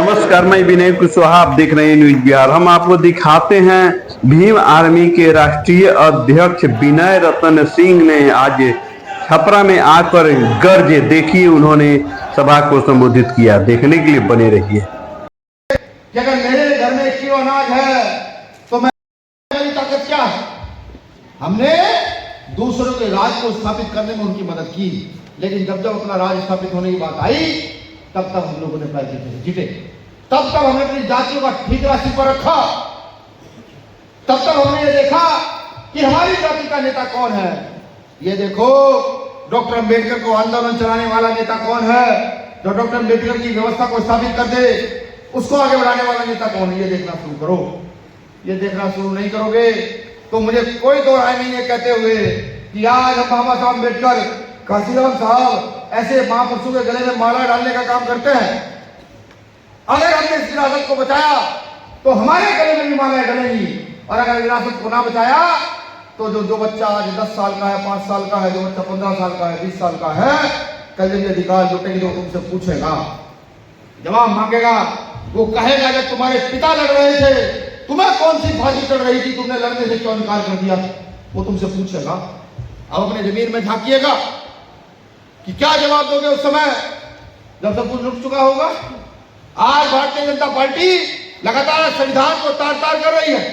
नमस्कार, मैं विनय कुशवाहा, आप देख रहे हैं न्यूज बिहार। हम आपको दिखाते हैं भीम आर्मी के राष्ट्रीय अध्यक्ष विनय रतन सिंह ने आज छपरा में आकर गर्जे। देखिए उन्होंने सभा को संबोधित किया, देखने के लिए बने रहिए। अगर मेरे घर में 1 किलो अनाज है तो मेरी ताकत क्या है? हमने दूसरों के राज को स्थापित करने में उनकी मदद की, लेकिन जब जब अपना राज स्थापित होने की बात आई तब तब हम लोगों ने पैर जीते, तब तब हमने अपनी जातियों का ठीक राशि पर रखा, तब तब हमने ये देखा कि हमारी जाति का नेता कौन है। ये देखो डॉक्टर अंबेडकर को आंदोलन चलाने वाला नेता कौन है, जो डॉक्टर अंबेडकर की व्यवस्था को स्थापित कर दे, उसको आगे बढ़ाने वाला नेता कौन है। ये देखना शुरू करो। ये देखना शुरू नहीं करोगे तो मुझे कोई दो राय नहीं है कहते हुए कि आज हम बाबा साहब अंबेडकर, काशीराम साहब ऐसे महापुरुषों के गले में माला डालने का काम करते हैं। अगर हमने इस विरासत को बचाया तो हमारे गले में भी मालाएं डलेंगी, और अगर विरासत को ना बचाया तो जो बच्चा आज 10 साल का है, 5 साल का है, जो बच्चा 15 साल का है, 20 साल का है, कल जब ये अधिकार जुटेंगे तो तुमसे पूछेगा, जवाब मांगेगा। वो कहेगा जब तुम्हारे पिता लड़ रहे थे, तुम्हें कौन सी फांसी चढ़ रही थी, तुमने लड़ने से क्यों इनकार कर दिया? वो तुमसे पूछेगा। अब अपने जमीन में झांकिएगा कि क्या जवाब दोगे उस समय जब सब कुछ रुक चुका होगा। आज भारतीय जनता पार्टी लगातार संविधान को तार तार कर रही है।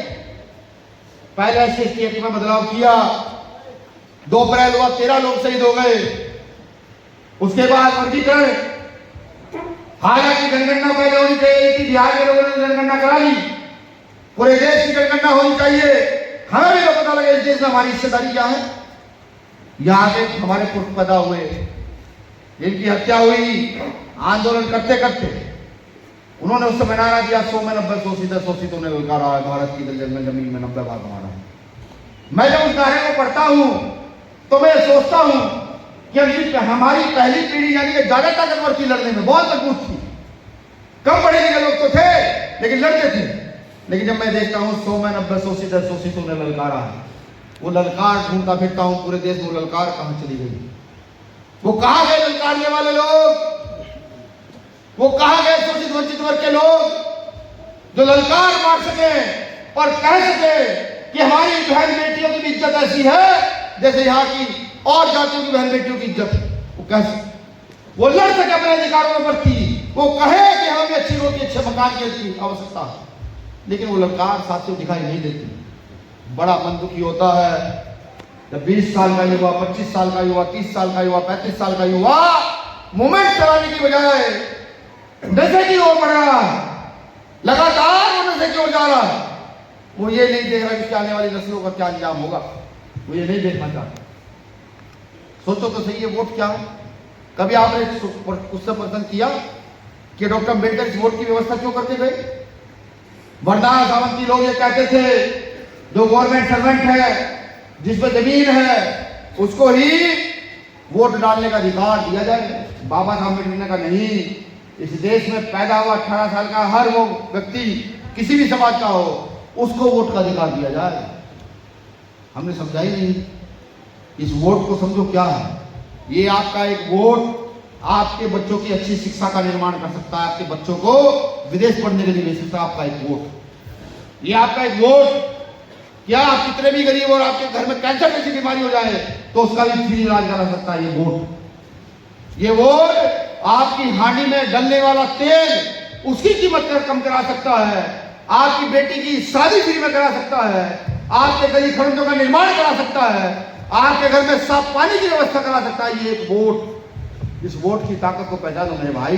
पहले एससी एक्ट में बदलाव किया, 2 अप्रैल हुआ, 13 लोग शहीद हो गए। उसके बाद वर्गीकरण, हालांकि जनगणना पहले होनी चाहिए थी, बिहार के लोगों ने जनगणना करा ली, पूरे देश की जनगणना होनी चाहिए। हमें भी तो पता लगे इस देश में हमारी हिस्सेदारी क्या है। यहाँ के हमारे पुरुष पैदा हुए, इनकी हत्या हुई आंदोलन करते करते। उन्होंने उस समय नारा दिया 100 में 90 शोषितों ने ललकारा है, भारत की जमीन में 90 भाग हमारा है। मैं जब उस नारे को पढ़ता हूं तो मैं सोचता हूं कि हमारी पहली पीढ़ी यानी कि ज्यादा ताकतवर थी, लड़ने में बहुत मजबूत थी। कम पढ़े लिखे लोग तो थे लेकिन लड़ते थे। लेकिन जब मैं देखता हूं 100 में 90 शोषितों ने ललकारा है, वो ललकार ढूंढता फिरता हूं पूरे देश में, वो ललकार कहां चली गई? वो कहां गए ललकारने वाले लोग? वो कहां गए शोषित वंचित वर्ग के लोग जो ललकार मार सके और कह सके कि हमारी बहन बेटियों की भी इज्जत ऐसी है जैसे यहाँ की और जातियों की बहन बेटियों की इज्जत है। वो कह सके, वो लड़ सके अपने अधिकारों में बढ़ती, वो कहे कि हमें अच्छी रोटी, अच्छे मकान की आवश्यकता है। लेकिन वो ललकार साथियों दिखाई नहीं देती। बड़ा मन दुखी होता है जब 20 साल का युवा, 25 साल का युवा, 30 साल का युवा, 35 साल का युवा मूवमेंट चलाने की बजाय नशे की ओर बढ़ रहा है, लगातार वो नशे की ओर जा रहा है। वो ये नहीं देख रहा कि आने वाली नस्लों का क्या अंजाम होगा, वो ये नहीं देखना चाहता। सोचो तो सही है, वोट क्या है? कभी आपने उससे प्रश्न किया कि डॉक्टर अंबेडकर इस वोट की व्यवस्था क्यों करके गए? वरदान सावंती लोग ये कहते थे जो गवर्नमेंट सर्वेंट है, जिसमें जमीन है, उसको ही वोट डालने का अधिकार दिया जाए। बाबा साहब अम्बेडकर ने कहा नहीं, इस देश में पैदा हुआ 18 साल का हर वो व्यक्ति किसी भी समाज का हो, उसको वोट का अधिकार दिया जाए। हमने समझा ही नहीं। इस वोट को समझो क्या है। ये आपका एक वोट आपके बच्चों की अच्छी शिक्षा का निर्माण कर सकता है, आपके बच्चों को विदेश पढ़ने के लिए भेज सकता है। आपका एक वोट, ये आपका एक वोट, क्या आप कितने भी गरीब और आपके घर में कैंसर जैसी बीमारी हो जाए तो उसका भी फ्री इलाज करा सकता है ये वोट। ये वोट आपकी हांडी में डलने वाला तेल, उसकी कीमत कम करा सकता है, आपकी बेटी की शादी फ्री में करा सकता है, आपके गली खंडों का निर्माण करा सकता है, आपके घर में साफ पानी की व्यवस्था करा सकता है ये एक वोट। इस वोट की ताकत को पहचानो मेरे भाई,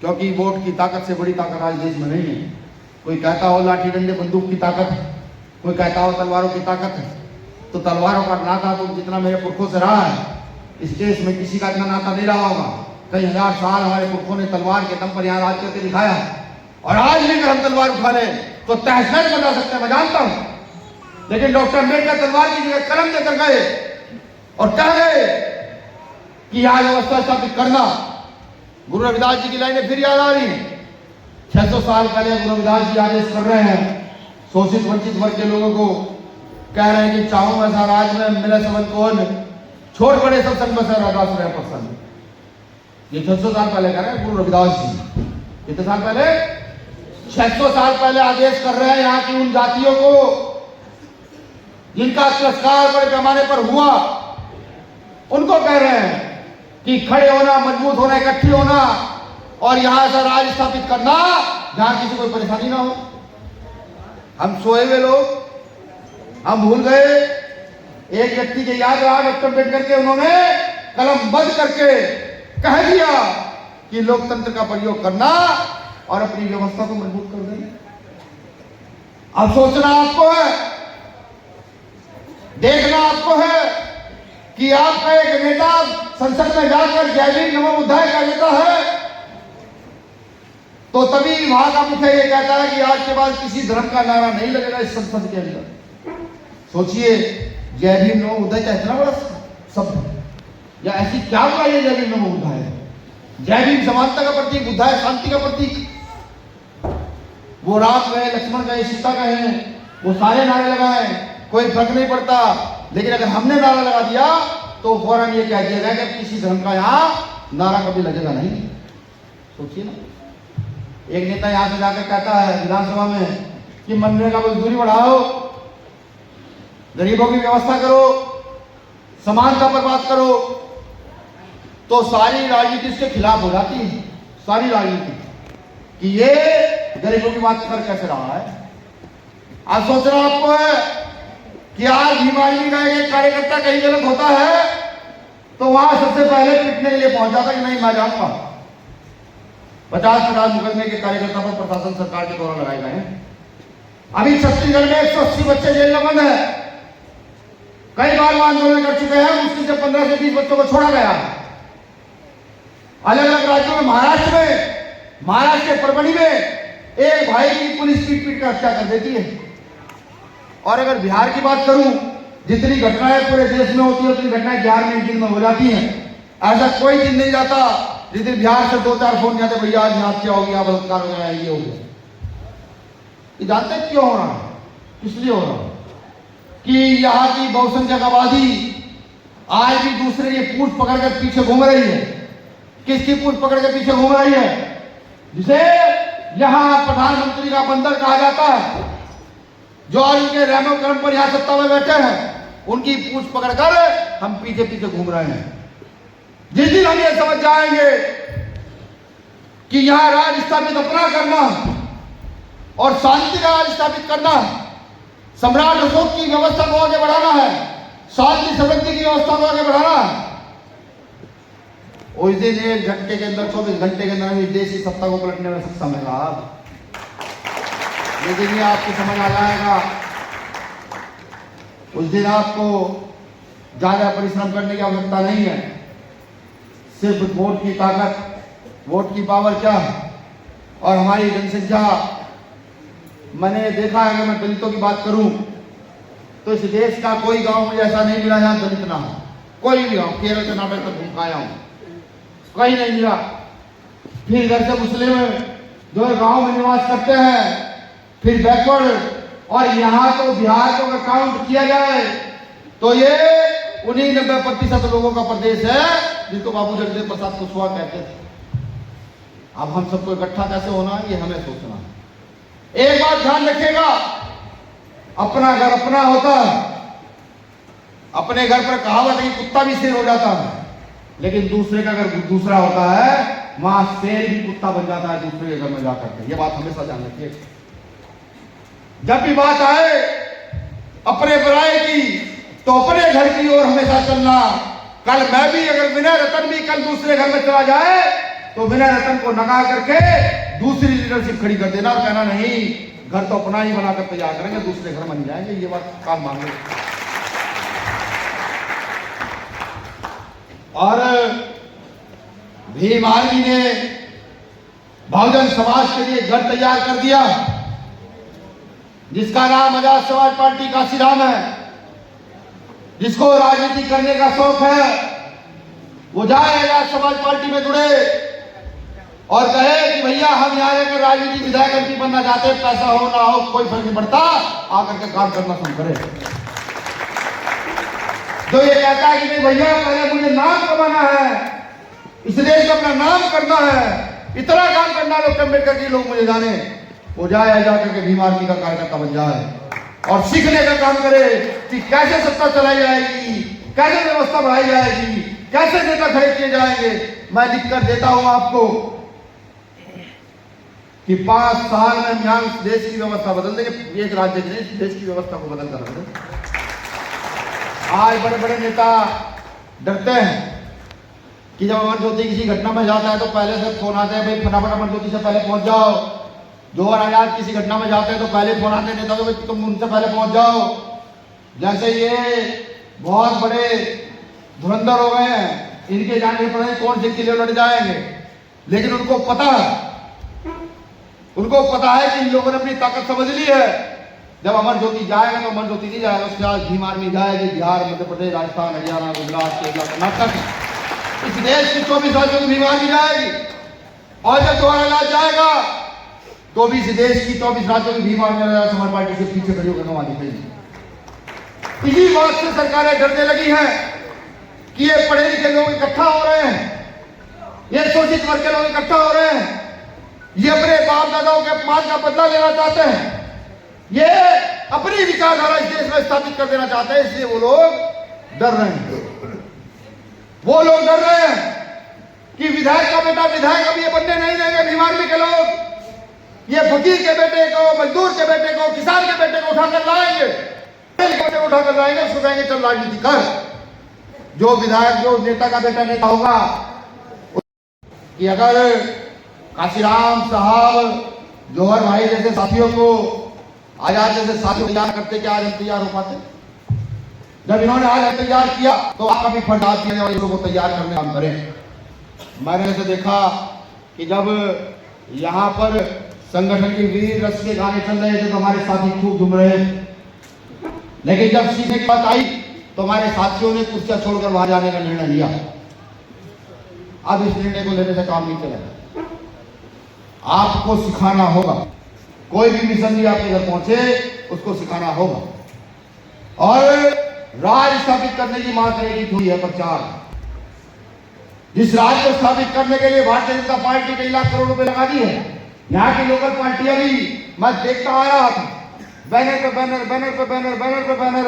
क्योंकि वोट की ताकत से बड़ी ताकत आज देश में नहीं है। कोई कहता हो लाठी डंडे बंदूक की ताकत है, कोई कहता हो तलवारों की ताकत है, तो तलवारों का नाता तो जितना मेरे पुरखों से रहा है, इस देश में किसी का इतना नाता नहीं रहा होगा। कई हजार साल हमारे पुरखों ने तलवार के दम पर यहाँ राज करके दिखाया है, और आज भी अगर हम तलवार उठा लें तो तहस-नहस बना सकते हैं, मैं जानता हूं। लेकिन डॉक्टर अंबेडकर तलवार की जगह कलम लेकर गए और कह गए कि यहाँ व्यवस्था स्थापित करना। गुरु रविदास जी की लाइनें फिर याद आ रही। 600 साल पहले गुरु रविदास जी आदेश कर रहे हैं शोषित वंचित वर्ग के लोगों को, कह रहे हैं कि चाहूं ऐसा राज में मिले सबन कौन, छोड़ पड़े सब संग बसे रविदास रहे पसंद। ये 600 साल पहले कह रहे हैं गुरु रविदास जी। कितने साल पहले? 600 साल पहले आदेश कर रहे हैं यहाँ की उन जातियों को जिनका तिरस्कार बड़े पैमाने पर हुआ, उनको कह रहे हैं कि खड़े होना, मजबूत होना, इकट्ठी होना और यहां से राज स्थापित करना जहां किसी को परेशानी ना हो। हम सोए हुए लोग, हम भूल गए। एक व्यक्ति के याद रहा, डॉक्टर अम्बेडकर के, उन्होंने कलम बंद करके कह दिया कि लोकतंत्र का प्रयोग करना और अपनी व्यवस्था को मजबूत कर देना। अब सोचना आपको है, देखना आपको है कि आपका एक नेता संसद में जाकर जय भीम नमो बुद्धाय का नेता है, तो तभी वहां का मुखिया ये कहता है कि आज के बाद किसी धर्म का नारा नहीं लगेगा इस संसद के अंदर। सोचिए, जय भीम नमो बुद्धाय का इतना बड़ा शब्द, या ऐसी क्या हुआ ये जय भीम नमो बुद्धाय? जय भीम समानता का प्रतीक, बुद्धाय शांति का प्रतीक। वो राम गए, लक्ष्मण गए, सीता गए, वो सारे नारे लगाए, कोई फर्क नहीं पड़ता। लेकिन अगर हमने नारा लगा दिया तो फौरन ये कह दिया गया कि किसी धर्म का यहां नारा कभी लगेगा नहीं। सोचिए ना, एक नेता यहां से जाकर कहता है विधानसभा में कि मनरेगा मजदूरी बढ़ाओ, गरीबों की व्यवस्था करो, समानता पर बात करो, तो सारी राजनीति इसके खिलाफ हो जाती है। सारी राजनीति कि ये गरीबों की बात कर कैसे रहा है। आज सोचना आपको है कि आज भीम आर्मी का एक कार्यकर्ता कहीं गलत होता है तो वहां सबसे पहले पिटने के लिए पहुंच जाता कि नहीं मैं जाऊंगा। 50 मुकदमे के कार्यकर्ता पर प्रशासन सरकार के द्वारा लगाए गए हैं। अभी छत्तीसगढ़ में 180 बच्चे जेल में बंद है। कई बार वो आंदोलन कर चुके हैं, मुश्किल से 15 से 20 बच्चों को छोड़ा गया। अलग अलग राज्यों में, महाराष्ट्र के परभणी में एक भाई की पुलिस पीट पीट कर हत्या कर देती है। और अगर बिहार की बात करूं, जितनी घटनाएं पूरे देश में होती है उतनी घटनाएं बिहार में एक दिन में हो जाती हैं। ऐसा कोई दिन नहीं जाता जिस दिन बिहार से 2-4 फोन जाते, भैया आज यहाँ क्या हो गया, बलात्कार हो गया, ये हो गया। ये जानते क्यों हो रहा है? इसलिए हो रहा है कि यहाँ की बहुसंख्यक आबादी आज भी दूसरे ये पूंछ पकड़कर पीछे घूम रही है। किसकी पूंछ पकड़ के पीछे घूम रही है? जिसे यहाँ प्रधानमंत्री का बंदर कहा जाता है, जो आज उनके रहमो करम पर यहाँ सत्ता में बैठे हैं, उनकी पूंछ पकड़कर हम पीछे पीछे घूम रहे हैं। जिस दिन हम ये समझ जाएंगे कि यहाँ राज स्थापित अपना करना और शांति का राज स्थापित करना, सम्राट अशोक की व्यवस्था को आगे बढ़ाना है, शांति समृद्धि की व्यवस्था को आगे बढ़ाना है, उस दिन 1 घंटे के अंदर, 24 घंटे के अंदर इस देश की सत्ता को पलटने में सक्षम है साहब। ये दिन आपको समझ आ जाएगा। उस दिन आपको ज्यादा परिश्रम करने की आवश्यकता नहीं है। सिर्फ वोट की ताकत, वोट की पावर क्या और हमारी जनसंख्या। मैंने देखा है, अगर मैं दलितों की बात करूं तो इस देश का कोई गांव मुझे ऐसा नहीं मिला जहां दलित ना हो। कोई भी गांव, केरल कर्नाटक तक घूम आया हूं, कहीं नहीं मिला। फिर इधर से मुस्लिम जो गांव में निवास करते हैं, फिर बैकवर्ड, और यहां तो बिहार को अगर काउंट किया जाए तो ये उन्हीं 90% लोगों का प्रदेश है जिनको बाबू जगदेव प्रसाद कुशवाहा कहते थे। अब हम सबको इकट्ठा कैसे होना है, ये हमें सोचना है। एक बात ध्यान रखिएगा, अपना घर अपना होता है। अपने घर पर कहावत है कि कुत्ता भी शेर हो जाता है, लेकिन दूसरे का अगर दूसरा होता है, वहां शेर भी कुत्ता बन जाता है दूसरे के घर में जाकर के। ये बात हमेशा ध्यान रखिए। जब भी बात आए अपने बुराई की तो अपने घर की ओर हमेशा चलना। कल मैं भी, अगर विनय रतन भी कल दूसरे घर में चला जाए तो विनय रतन को नकार करके दूसरी लीडरशिप खड़ी कर देना और कहना नहीं, घर तो अपना ही बनाकर तैयार करेंगे, दूसरे घर बन जाएंगे। ये बात कान मांगे। और भीम आर्मी ने बहुजन समाज के लिए घर तैयार कर दिया जिसका नाम आजाद समाज पार्टी काशीराम है। जिसको राजनीति करने का शौक है वो जाए आजाद समाज पार्टी में जुड़े और कहे कि भैया हम यहाँ रहकर राजनीति विधायक एमपी बनना चाहते हैं, पैसा हो ना हो कोई फर्क नहीं पड़ता, आकर के काम करना शुरू करे। जो ये कहता है कि नहीं भैया पहले मुझे नाम कमाना है, इस देश में अपना नाम करना है, इतना काम करना लोग अम्बेडकर जी लोग मुझे जाने, वो जाए जाकर के भीम आर्मी का कार्यकर्ता बन जाए और सीखने का काम करे कि कैसे सत्ता चलाई जाएगी, कैसे व्यवस्था बढ़ाई जाएगी, कैसे नेता खड़े किए जाएंगे। मैं लिखकर देता हूं आपको कि 5 साल में हम यहाँ देश की व्यवस्था बदल देंगे। एक राज्य ने देश की व्यवस्था को बदल कर रख दें। आज बड़े बड़े नेता डरते हैं कि जब अमर ज्योति किसी घटना में जाता है तो पहले से फोन आते हैं, भाई फटाफट अमर ज्योति से पहले पहुंच जाओ। जौहर आजाद किसी घटना में जाते हैं तो पहले फोन आते हैं नेता को, तुम उनसे पहले पहुंच जाओ। जैसे ये बहुत बड़े धुरंधर हो गए हैं, इनके जाने से पता नहीं कौन से किले लड़ जाएंगे, लेकिन उनको पता है कि इन लोगों ने अपनी ताकत समझ ली है। जब अमर ज्योति जाएगा तो अमर ज्योति नहीं जाएगा, उसके बाद भीम आर्मी जाएगी। बिहार, मध्य प्रदेश, राजस्थान, हरियाणा, गुजरात, केरला, कर्नाटक, इस देश की 24 राज्यों की भीम आर्मी जाएगी। और जब जौहर आजाद जाएगा तो भी इस देश की 24 राज्यों की भीम आर्मी समाज पार्टी से पीछे खड़ी होकर वहां दिखेगी। इसी बात से सरकारें डरने लगी हैं कि ये पढ़े लिखे लोग इकट्ठा हो रहे हैं, ये शोषित वर्ग के लोग इकट्ठा हो रहे हैं, ये अपने बाप दादाओं के अपमान का बदला लेना चाहते हैं, ये अपनी विचारधारा इस देश में स्थापित कर देना चाहते हैं। इसलिए वो लोग डर रहे हैं। वो लोग डर रहे हैं कि विधायक का बेटा विधायक अब ये बनने नहीं देंगे भीम आर्मी के लोग। ये फकीर के बेटे को, मजदूर के बेटे को, किसान के बेटे को उठाकर लाएंगे, उठाकर लाएंगे, उसको कहेंगे चल राजनीति कर। जो विधायक, जो नेता का बेटा नेता होगा, कि अगर काशीराम साहब, जौहर भाई जैसे साथियों को, आजाद जैसे साथियों को तैयार करते, क्या आज हम तैयार हो पाते? जब इन्होंने आज तैयार किया तो आपका भी फर्ज आज किया और लोगों को तैयार करने काम करें। मैंने ऐसे देखा कि जब यहाँ पर संगठन की वीर रस के गाने चल रहे थे तो हमारे साथी खूब झूम रहे, लेकिन जब सीखने की बात आई तो हमारे साथियों ने कुर्सियां छोड़कर वहां जाने का निर्णय लिया। अब इस निर्णय को लेने से काम नहीं चलेगा, आपको सिखाना होगा। कोई भी मिशन भी आपके घर पहुंचे उसको सिखाना होगा और राज स्थापित करने की मांग करेगी हुई है प्रचार। जिस राज को स्थापित करने के लिए भारतीय जनता पार्टी कई लाख करोड़ रुपए लगा दी है। यहाँ की लोकल पार्टियां भी मैं देखता आ रहा था, बैनर पे बैनर, बैनर पे बैनर, बैनर पे बैनर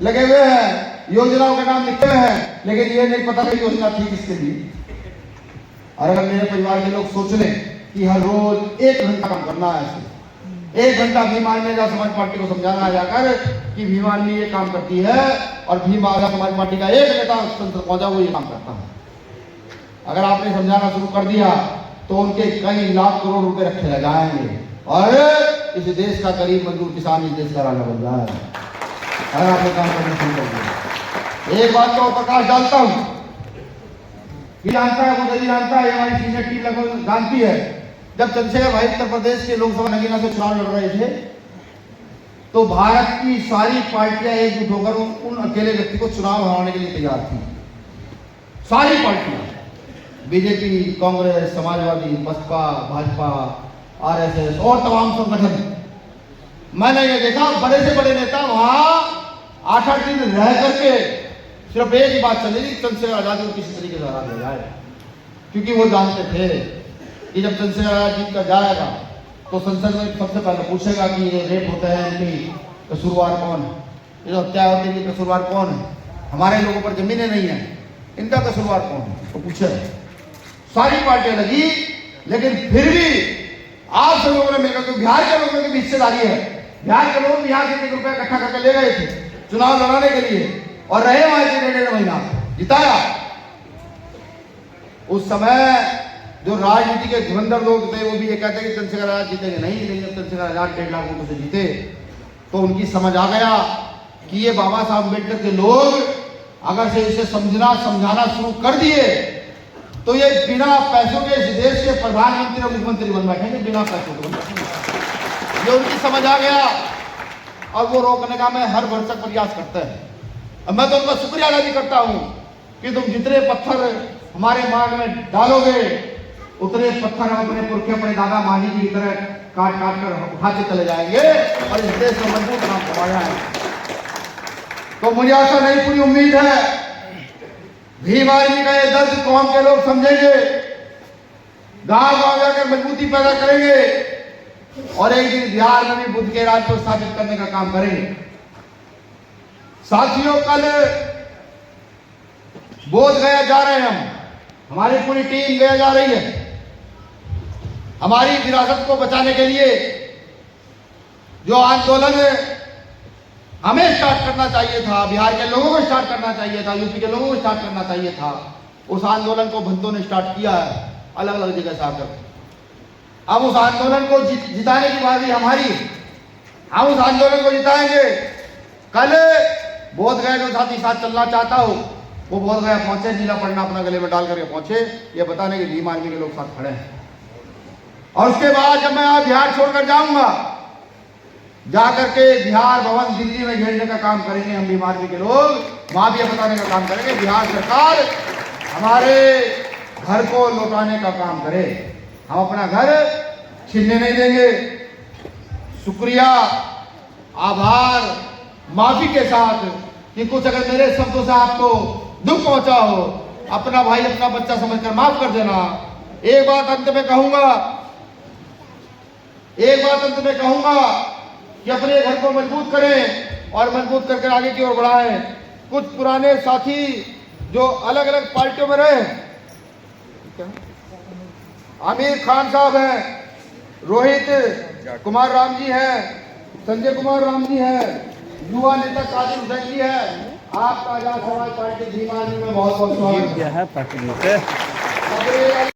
लगे हुए हैं, योजनाओं के नाम लिखे हुए हैं, लेकिन ये नहीं पता कि योजना थी किसके लिए। और अगर मेरे परिवार के लोग सोच लें कि हर रोज 1 घंटा काम करना है, 1 घंटा भीम आर्मी समाज पार्टी को समझाना है जाकर कि भीम आर्मी ये काम करती है और भीम आर्मी समाज पार्टी का एक नेता संसद पहुंचा वो ये काम करता है। अगर आपने समझाना शुरू कर दिया तो उनके कई लाख करोड़ रुपए रखे रह जाएंगे और इस देश का गरीब मजदूर किसान इस देश का राजा बन जाएगा। अगर आपने काम करना शुरू कर दिया। एक बात को प्रकाश डालता हूं, ये जानता है, वो नहीं जानता है, हमारी सीनियर टीम लगभग जानती है। जब चंद्रशेखर भाई उत्तर प्रदेश के लोकसभा नगीना से चुनाव लड़ रहे थे तो भारत की सारी पार्टियां एकजुट होकर उन अकेले व्यक्ति को चुनाव हराने के लिए तैयार थी। सारी पार्टियां, बीजेपी, कांग्रेस, समाजवादी, बसपा, भाजपा, आरएसएस और तमाम संगठन। मैंने ये देखा बड़े से बड़े नेता वहां 8-8 दिन रह करके सिर्फ एक ही बात चलेगी, चंद्रशेखर आजाद को किसी तरीके से हरा दिया जाए, क्योंकि वो जानते थे कि जब चंद्रशेखर आजाद जीत कर जाएगा तो संसद में सबसे पहले पूछेगा कि ये रेप होते हैं इनकी कसूरवार कौन है, ये जो हत्या होती है इनकी कसूरवार कौन है, हमारे लोगों पर जमीनें नहीं है इनका कसूरवार कौन है, तो पूछे। सारी पार्टियां लगी, लेकिन फिर भी आप सब लोगों ने मिलकर, बिहार के लोगों की भी हिस्सेदारी है, बिहार के लोग बिहार से 1 रुपया इकट्ठा करके ले गए थे चुनाव लड़ाने के लिए और रहे वहां से 1.5 महीना जिताया। उस समय जो राजनीति के धुरंधर लोग थे वो भी ये कहते कि चंद्रशेखर आजाद जीतेंगे, नहीं जब चंद्रशेखर आजाद 1.5 लाख वोटों से जीते तो उनकी समझ आ गया कि ये बाबा साहब अम्बेडकर के लोग अगर से इसे समझाना शुरू कर दिए तो ये बिना पैसों के इस देश के प्रधानमंत्री और मुख्यमंत्री बन बैठेंगे, बिना पैसों के। ये उनकी समझ आ गया और वो रोकने का मैं हर भरसक प्रयास करता है। मैं तो उनका शुक्रिया अदा भी करता हूं कि तुम जितने पत्थर हमारे मार्ग में डालोगे उतने पत्थर हम अपने पुरखे, अपने दादा माही की तरह काट काट कर उठाते चले जाएंगे और इस देश को मजबूत नाम करवाया है। तो मुझे आशा नहीं, पूरी उम्मीद है भीम आर्मी का ये दर्द कौम के लोग समझेंगे, गांव गांव जाकर मजबूती पैदा करेंगे और एक दिन बिहार में भी बुद्ध के राज को स्थापित करने का काम करेंगे। साथियों, कल बोध गया जा रहे हैं हमारी पूरी टीम गया जा रही है। हमारी विरासत को बचाने के लिए जो आंदोलन हमें स्टार्ट करना चाहिए था, बिहार के लोगों को स्टार्ट करना चाहिए था, यूपी के लोगों को स्टार्ट करना चाहिए था, उस आंदोलन को भंतों ने स्टार्ट किया है अलग अलग जगह से आकर। अब उस आंदोलन को जिताने की बारी हमारी, हम उस आंदोलन को जिताएंगे। कल बोध गया जो साथी साथ चलना चाहता हो वो बोध गया पहुंचे, नीला पन्ना अपना गले में डाल करके पहुंचे, ये बताने के भीम आर्मी के लोग साथ खड़े हैं। और उसके बाद जब मैं आज बिहार छोड़कर जाऊंगा, जाकर के बिहार भवन दिल्ली में घेरने का काम करेंगे हम भीम आर्मी के लोग, वहां भी बताने का काम करेंगे बिहार सरकार हमारे घर को लौटाने का काम करे, हम अपना घर छीनने नहीं देंगे। शुक्रिया, आभार, माफी के साथ कि कुछ अगर मेरे शब्दों से आपको दुख पहुंचा हो, अपना भाई अपना बच्चा समझकर माफ कर देना। एक बात अंत में कहूंगा कि अपने घर को मजबूत करें और मजबूत करके आगे की ओर बढ़ाएं। कुछ पुराने साथी जो अलग अलग पार्टियों में रहे, आमिर खान साहब हैं, रोहित कुमार राम जी हैं, संजय कुमार राम जी हैं, युवा नेता कादिर हुसैन जी हैं, आपका आजाद समाज पार्टी भीम आर्मी में बहुत बहुत स्वागत है।